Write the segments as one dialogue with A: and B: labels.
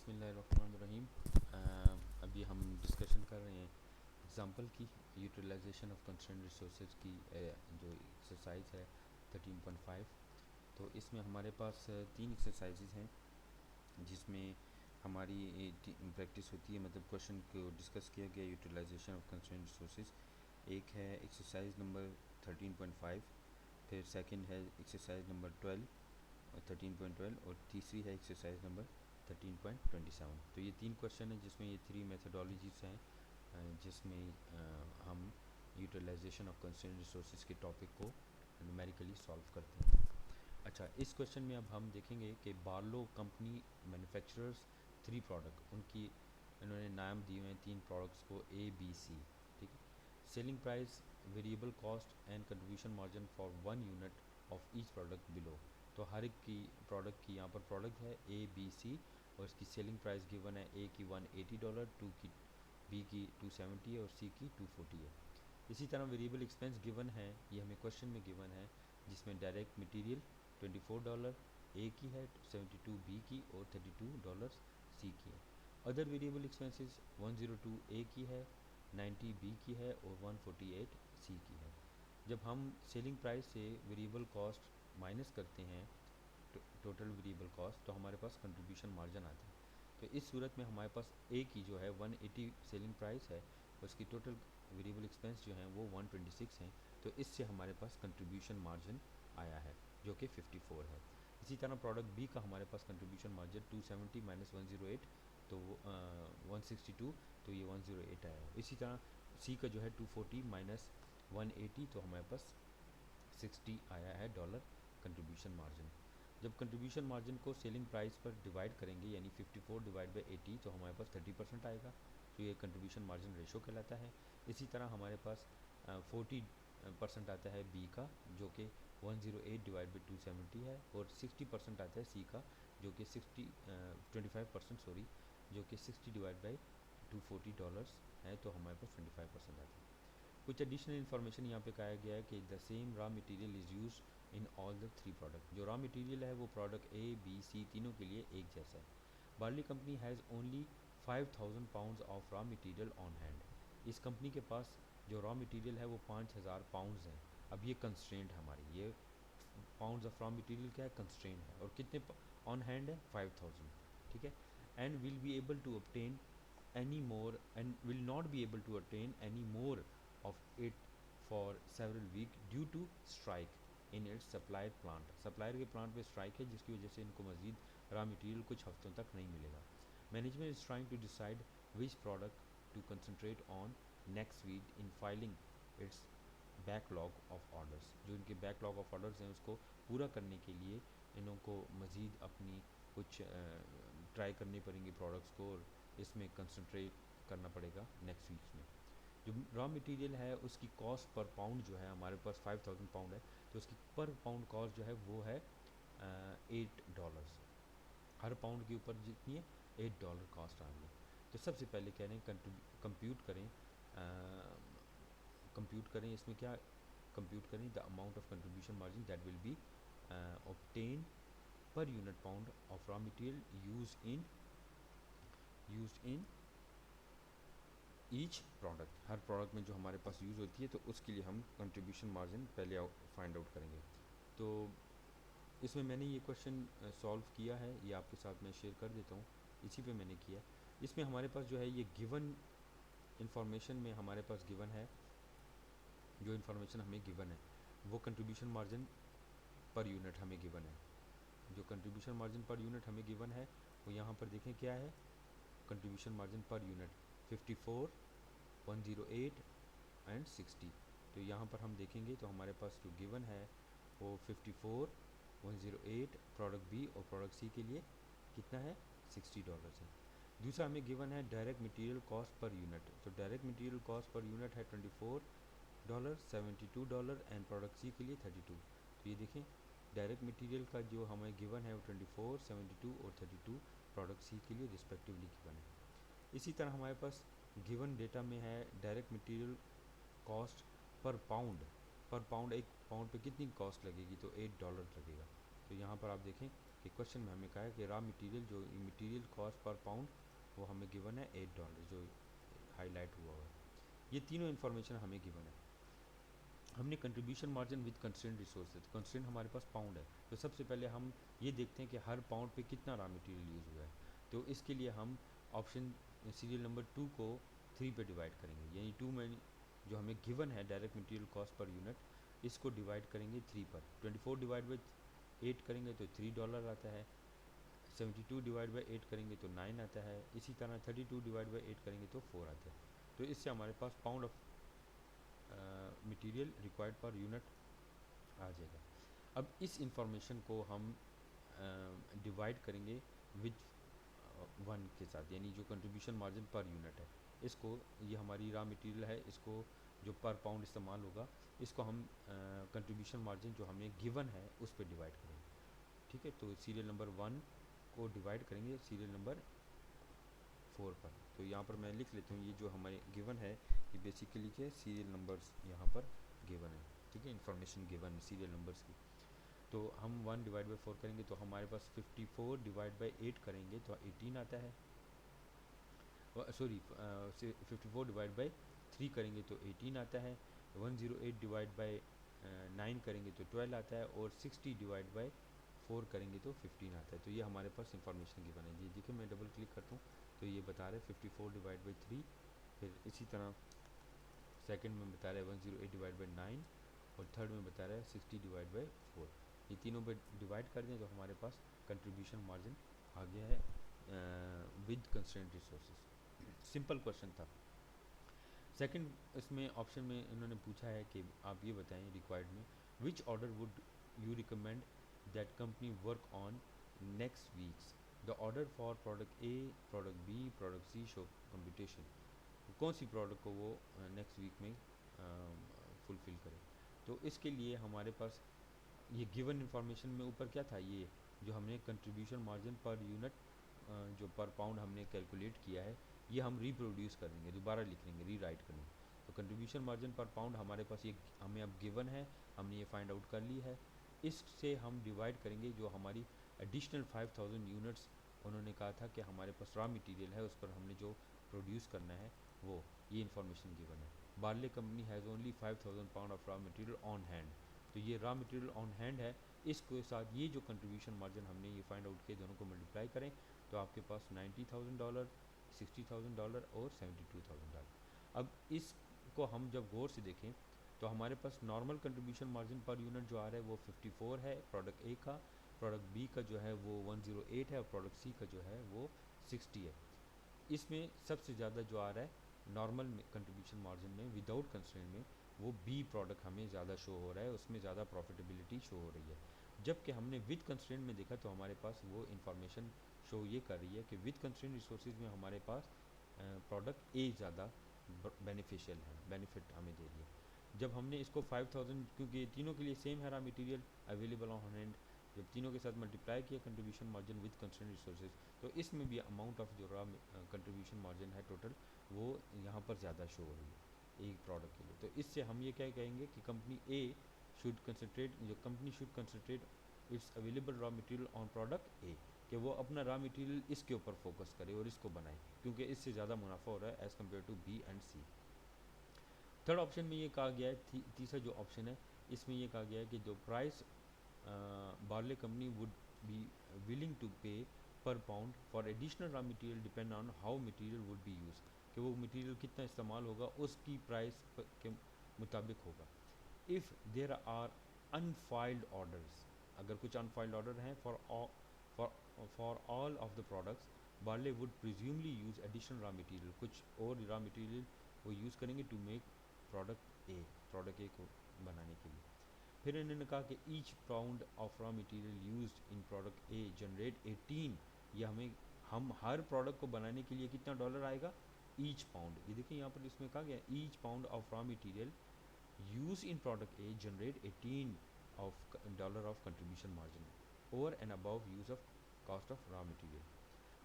A: बिस्मिल्लाहिर्रहमानिर्रहीम। अभी हम डिस्कशन कर रहे हैं एग्ज़ाम्पल की यूटिलाइजेशन ऑफ कंस्ट्रेंट रिसोर्सेज की जो एक्सरसाइज है 13.5। तो इसमें हमारे पास तीन एक्सरसाइजेज हैं जिसमें हमारी प्रैक्टिस होती है, मतलब क्वेश्चन को डिस्कस किया गया यूटिलाइजेशन ऑफ कंस्ट्रेंट रिसोर्सेज। एक है एक्सरसाइज नंबर 13.5, फिर सेकंड है एक्सरसाइज नंबर 13.12 और तीसरी है एक्सरसाइज नंबर 13.27। तो ये तीन क्वेश्चन है जिसमें ये थ्री मेथडोलॉजीज़ हैं जिसमें हम यूटिलाइजेशन ऑफ कंस्ट्रेंट रिसोर्सेज के टॉपिक को न्यूमेरिकली सॉल्व करते हैं। अच्छा, इस क्वेश्चन में अब हम देखेंगे कि Barlow company manufacturers three product, उनकी इन्होंने नाम दिए हुए हैं तीन प्रोडक्ट्स को ए बी सी। ठीक है। Selling price, variable cost and contribution margin for one unit of each product below. तो हर एक की प्रोडक्ट की यहाँ पर प्रोडक्ट है ए बी सी और इसकी सेलिंग प्राइस गिवन है ए की $180, टू की बी की 270 है और सी की 240 है। इसी तरह वेरिएबल एक्सपेंस गिवन है, ये हमें क्वेश्चन में गिवन है, जिसमें डायरेक्ट मटेरियल $24 ए की है, 72 बी की और $32 सी की है। अदर वेरिएबल एक्सपेंसेस 102 ए की है, 90 बी की है और 148 सी की है। जब हम सेलिंग प्राइस से वेरिएबल कॉस्ट माइनस करते हैं टोटल वेरिएबल कॉस्ट, तो हमारे पास कंट्रीब्यूशन मार्जिन आता है। तो इस सूरत में हमारे पास ए की जो है 180 सेलिंग प्राइस है और उसकी टोटल वेरिएबल एक्सपेंस जो हैं वो 126 हैं। तो इससे हमारे पास कंट्रीब्यूशन मार्जिन आया है जो कि 54 है। इसी तरह प्रोडक्ट बी का हमारे पास कंट्रीब्यूशन मार्जिन 270 माइनस 108 तो 162, तो ये 108 आया है। इसी तरह सी का जो है 240 माइनस 180 तो हमारे पास 60 आया है डॉलर कंट्रीब्यूशन मार्जिन। जब कंट्रीब्यूशन मार्जिन को सेलिंग प्राइस पर डिवाइड करेंगे यानी 54 डिवाइड बाई 80 तो हमारे पास 30% आएगा, तो ये कंट्रीब्यूशन मार्जिन रेशो कहलाता है। इसी तरह हमारे पास 40% आता है बी का जो कि 108 डिवाइड बाई 270 है और 60% आता है सी का जो कि 25% सॉरी, जो कि 60 डिवाइड बाई $240 है, तो हमारे पास 25% आता है। कुछ एडिशनल इन्फॉर्मेशन यहाँ पे कहा गया है कि the same raw material is use in all the three product. जो रॉ मटेरियल है वो प्रोडक्ट ए बी सी तीनों के लिए एक जैसा है। Barley company has only 5000 pounds of raw material on hand. इस कंपनी के पास जो रॉ मटेरियल है वो 5000 पाउंड्स हैं। अब ये कंस्ट्रेंट हमारी, ये पाउंड्स ऑफ रॉ मटेरियल क्या है, कंस्ट्रेंट है, और कितने ऑन हैंड है 5000। ठीक है। And will be able to obtain any more and will not be able to attain any more of it for several weeks due to strike in its supplier plant। Supplier के plant पे strike है जिसकी वजह से इनको मजीद raw material कुछ हफ्तों तक नहीं मिलेगा। Management is trying to decide which product to concentrate on next week in filing its backlog of orders. जो इनके बैकलॉग ऑफ ऑर्डर्स हैं उसको पूरा करने के लिए इनको मज़ीद अपनी कुछ ट्राई करनी पड़ेंगी प्रोडक्ट्स को और इसमें कंसनट्रेट करना पड़ेगा नेक्स्ट वीक्स में। जो रॉ मटेरियल है उसकी कॉस्ट पर पाउंड जो है हमारे पास 5000 पाउंड है, तो उसकी पर पाउंड कॉस्ट जो है वो है $8। हर पाउंड के ऊपर जितनी है $8 कॉस्ट आ रही है। तो सबसे पहले कह रहे हैं कंप्यूट करें इसमें क्या कंप्यूट करें, the amount of contribution margin that will be obtain per unit pound of raw material used in each product. Her product में जो हमारे पास यूज़ होती है तो उसके लिए हम कंट्रीब्यूशन मार्जिन पहले फाइंड आउट करेंगे। तो इसमें मैंने ये क्वेश्चन सॉल्व किया है, ये आपके साथ मैं शेयर कर देता हूँ, इसी पे मैंने किया। इसमें हमारे पास जो है ये गिवन इंफॉर्मेशन में हमारे पास गिवन है, जो इन्फॉर्मेशन हमें गिवन है वो कंट्रीब्यूशन मार्जिन पर यूनिट हमें गिवन है। जो कंट्रीब्यूशन मार्जिन पर यूनिट हमें गिवन है वो यहाँ पर देखें क्या है, contribution margin per unit 54, 108 and 60। तो यहाँ पर हम देखेंगे तो हमारे पास जो गिवन है वो 54, 108 प्रोडक्ट बी और प्रोडक्ट सी के लिए कितना है $60 है। दूसरा हमें गिवन है direct material cost per unit. तो direct material cost per unit है $24, $72 एंड प्रोडक्ट सी के लिए 32। तो ये देखें डायरेक्ट मटेरियल का जो हमें गिवन है वो 24, 72 और 32 प्रोडक्ट सी के लिए रिस्पेक्टिवली गिवन है। इसी तरह हमारे पास गिवन डेटा में है डायरेक्ट मटेरियल कॉस्ट पर पाउंड एक पाउंड पे कितनी कॉस्ट लगेगी, तो $8 लगेगा। तो यहाँ पर आप देखें कि क्वेश्चन में हमें कहा है कि रॉ मटेरियल जो मटेरियल कॉस्ट पर पाउंड वो हमें गिवन है $8 जो हाईलाइट हुआ है। ये तीनों इन्फॉर्मेशन हमें गिवन है। हमने contribution margin with constraint resources, constraint हमारे पास पाउंड है, तो सबसे पहले हम ये देखते हैं कि हर पाउंड पे कितना रॉ मटेरियल यूज़ हुआ है। तो इसके लिए हम ऑप्शन सीरियल नंबर 2 को 3 पे डिवाइड करेंगे, यानी 2 में जो हमें गिवन है direct material cost per unit, इसको डिवाइड करेंगे 3 पर। 24 डिवाइड बाई 8 करेंगे तो $3 आता है, 72 डिवाइड बाई 8 करेंगे तो 9 आता है, इसी तरह 32 डिवाइड बाई 8 करेंगे तो 4 आता है। तो इससे हमारे पास pound of material required per unit आ जाएगा। अब इस इंफॉर्मेशन को हम डिवाइड करेंगे विद 1 के साथ, यानी जो कंट्रीब्यूशन मार्जिन पर यूनिट है, इसको, ये हमारी रॉ मटेरियल है, इसको जो पर पाउंड इस्तेमाल होगा इसको हम कंट्रीब्यूशन मार्जिन जो हमें गिवन है उस पर डिवाइड करेंगे। ठीक है, तो सीरियल नंबर 1 को डिवाइड करेंगे सीरियल नंबर 4 पर। तो यहाँ पर मैं लिख लेता हूँ, ये जो हमारे गिवन है ये बेसिकली क्या है, सीरियल नंबर्स यहाँ पर गिवन है। ठीक है, इन्फॉर्मेशन गिवन है सीरियल नंबर्स की। तो हम 1 डिवाइड बाई 4 करेंगे तो हमारे पास 54 डिवाइड बाई 8 करेंगे तो 18 आता है, सॉरी 54 डिवाइड बाई 3 करेंगे तो 18 आता है, 108 डिवाइड बाई 9 करेंगे तो 12 आता है, और 60 डिवाइड बाई 4 करेंगे तो 15 आता है। तो ये हमारे पास इंफॉर्मेशन गिवन है। ये देखिए मैं डबल क्लिक करता हूँ तो ये बता रहे हैं 54 डिवाइड बाई 3, फिर इसी तरह सेकंड में बता रहा है 108 डिवाइड बाई 9, और थर्ड में बता रहा है 60 डिवाइड बाई 4। ये तीनों पे डिवाइड कर दें तो हमारे पास कंट्रीब्यूशन मार्जिन आ गया है with constraint resources. Simple question था। सेकंड इसमें ऑप्शन में इन्होंने पूछा है कि आप ये बताएं रिक्वायर्ड में, which order would you recommend that company work on next weeks, the order for product A, product B, product C show competition. कौन सी प्रोडक्ट को वो नेक्स्ट वीक में फुलफ़िल करें। तो इसके लिए हमारे पास ये गिवन इन्फॉर्मेशन में ऊपर क्या था, ये जो हमने कंट्रीब्यूशन मार्जिन पर यूनिट जो पर पाउंड हमने कैलकुलेट किया है, ये हम रिप्रोड्यूस करेंगे, दोबारा लिख लेंगे, री राइट करेंगे। तो कंट्रीब्यूशन मार्जिन पर पाउंड हमारे पास ये हमें अब गिवन है, हमने ये फाइंड आउट कर ली है। इससे हम डिवाइड करेंगे जो हमारी एडिशनल 5000 यूनिट्स उन्होंने कहा था कि हमारे पास रॉ मटेरियल है, उस पर हमने जो प्रोड्यूस करना है वो, ये इन्फॉर्मेशन गिवन है। Barley company has only 5000 pound of raw material on hand, तो ये रॉ मटेरियल ऑन हैंड है, इसके साथ ये जो कंट्रीब्यूशन मार्जिन हमने ये फाइंड आउट किए दोनों को मल्टीप्लाई करें तो आपके पास $90,000, $60,000 और $72,000। अब इसको हम जब गौर से देखें तो हमारे पास normal contribution margin per unit जो आ रहा है वो 54 है प्रोडक्ट ए का, प्रोडक्ट बी का जो है वो 108 है, और प्रोडक्ट सी का जो है वो 60 है। इसमें सबसे ज़्यादा जो आ रहा है नॉर्मल में कंट्रीब्यूशन मार्जिन में विदाउट कंस्ट्रेंट में, वो बी प्रोडक्ट हमें ज़्यादा शो हो रहा है, उसमें ज़्यादा प्रॉफिटेबिलिटी शो हो रही है। जबकि हमने विद कंस्ट्रेंट में देखा तो हमारे पास वो इन्फॉर्मेशन शो ये कर रही है कि विद कंस्ट्रेंट रिसोर्सेज में हमारे पास प्रोडक्ट ए ज़्यादा बेनिफिशियल है, बेनिफिट हमें दे रही है। जब हमने इसको 5000, क्योंकि तीनों के लिए सेम है raw material available on hand, जब तीनों के साथ मल्टीप्लाई किया contribution margin with constraint resources, तो इसमें भी अमाउंट ऑफ जो रॉ कंट्रीब्यूशन मार्जिन है टोटल वो यहाँ पर ज़्यादा शो हो रही है एक प्रोडक्ट के लिए। तो इससे हम ये क्या कहेंगे कि कंपनी ए शुड कंसनट्रेट, जो company should concentrate it's available raw material on product ए, कि वो अपना रॉ मटेरियल इसके ऊपर फोकस करे और इसको बनाए, क्योंकि इससे ज़्यादा मुनाफा हो रहा है as compare to B and C. Third option में ये कहा गया है, तीसरा जो ऑप्शन है इसमें ये कहा गया है कि जो price barley company would be willing to pay per pound for additional raw material depend on how material would be use, कि वो मटेरियल कितना इस्तेमाल होगा उसकी प्राइस के मुताबिक होगा। If there are unfilled orders, अगर कुछ अनफाइल्ड ऑर्डर हैं for all of the products, Barley would presumably use additional raw material, कुछ और रॉ मटेरियल वो यूज़ करेंगे टू मेक प्रोडक्ट ए को बनाने के लिए। फिर इन्होंने कहा कि each pound of raw material used in product A generate 18, ये हम हर प्रोडक्ट को बनाने के लिए कितना डॉलर आएगा, ईच पाउंड। ये देखिए यहाँ पर इसमें कहा गया each pound of raw material use in product A generate 18 of dollar of contribution margin over and above use of cost of raw material.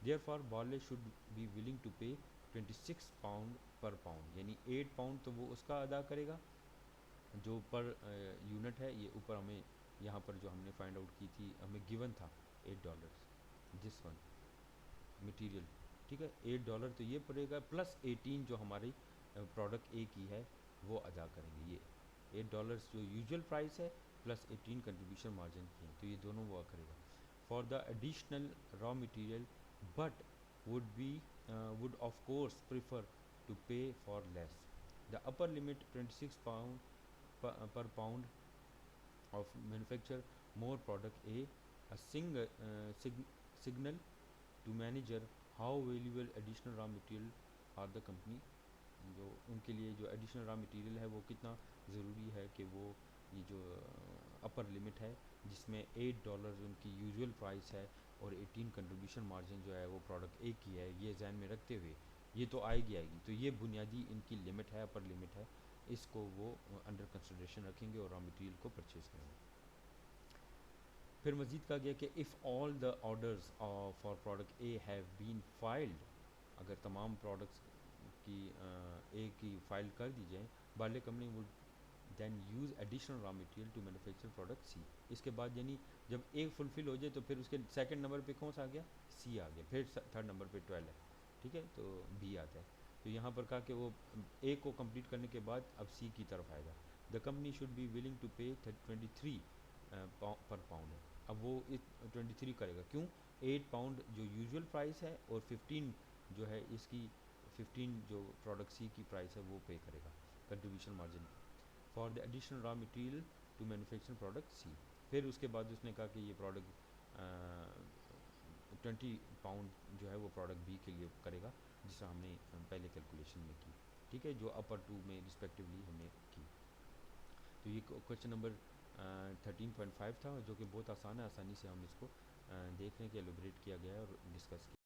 A: Therefore barley should be willing to pay 26 pound पर pound, यानी 8 pound तो वो उसका अदा करेगा जो पर unit है। ये ऊपर हमें यहाँ पर जो हमने फाइंड आउट की थी हमें गिवन था $8, दिस वन मटेरियल, ठीक है। $8 तो ये पड़ेगा, प्लस 18 जो हमारी प्रोडक्ट ए की है वो अदा करेंगे। ये $8 जो यूजुअल प्राइस है प्लस 18 कंट्रीब्यूशन मार्जिन की है, तो ये दोनों वो करेगा। For the additional raw material but would be would of course prefer to pay for less. The upper limit £26 per pound of manufacture more product a signal to manager how valuable additional raw material are the company, जो उनके लिए जो additional raw material है वो कितना ज़रूरी है कि वो ये जो अपर लिमिट है जिसमें $8 उनकी यूजुअल प्राइस है और 18 कंट्रीब्यूशन मार्जिन जो है वो प्रोडक्ट ए की है, ये जहन में रखते हुए ये तो आएगी, तो ये बुनियादी इनकी लिमिट है, अपर लिमिट है, इसको वो अंडर कंसिडरेशन रखेंगे और रॉ मटेरियल को परचेज़ करेंगे। फिर मज़ीद कहा गया कि if all the orders for product A have been filed, अगर तमाम प्रोडक्ट्स की ए की फ़ाइल कर दी जाए, barley company would then use additional raw material to manufacture product C. इसके बाद यानी जब ए फुलफ़िल हो जाए तो फिर उसके सेकंड नंबर पे कौन सा आ गया, सी आ गया, फिर थर्ड नंबर पे 12 है, ठीक है, तो बी आता है। तो यहाँ पर कहा कि वो ए को कंप्लीट करने के बाद अब सी की तरफ आएगा। The company should be willing to pay 23 पर पाउंड है। अब वो 23 करेगा, क्यों, £8 जो यूजुअल प्राइस है और 15 जो है इसकी 15 जो प्रोडक्ट सी की प्राइस है वो पे करेगा contribution margin for the additional raw material to manufacture product C. फिर उसके बाद उसने कहा कि ये प्रोडक्ट 20 पाउंड जो है वो प्रोडक्ट बी के लिए करेगा, जिसका हमने पहले कैलकुलेशन में की, ठीक है, जो अपर टू में रिस्पेक्टिवली हमने की। तो ये क्वेश्चन नंबर 13.5 था, जो कि बहुत आसान है, आसानी से हम इसको देखने के एलोबरेट किया गया है और डिस्कस किया।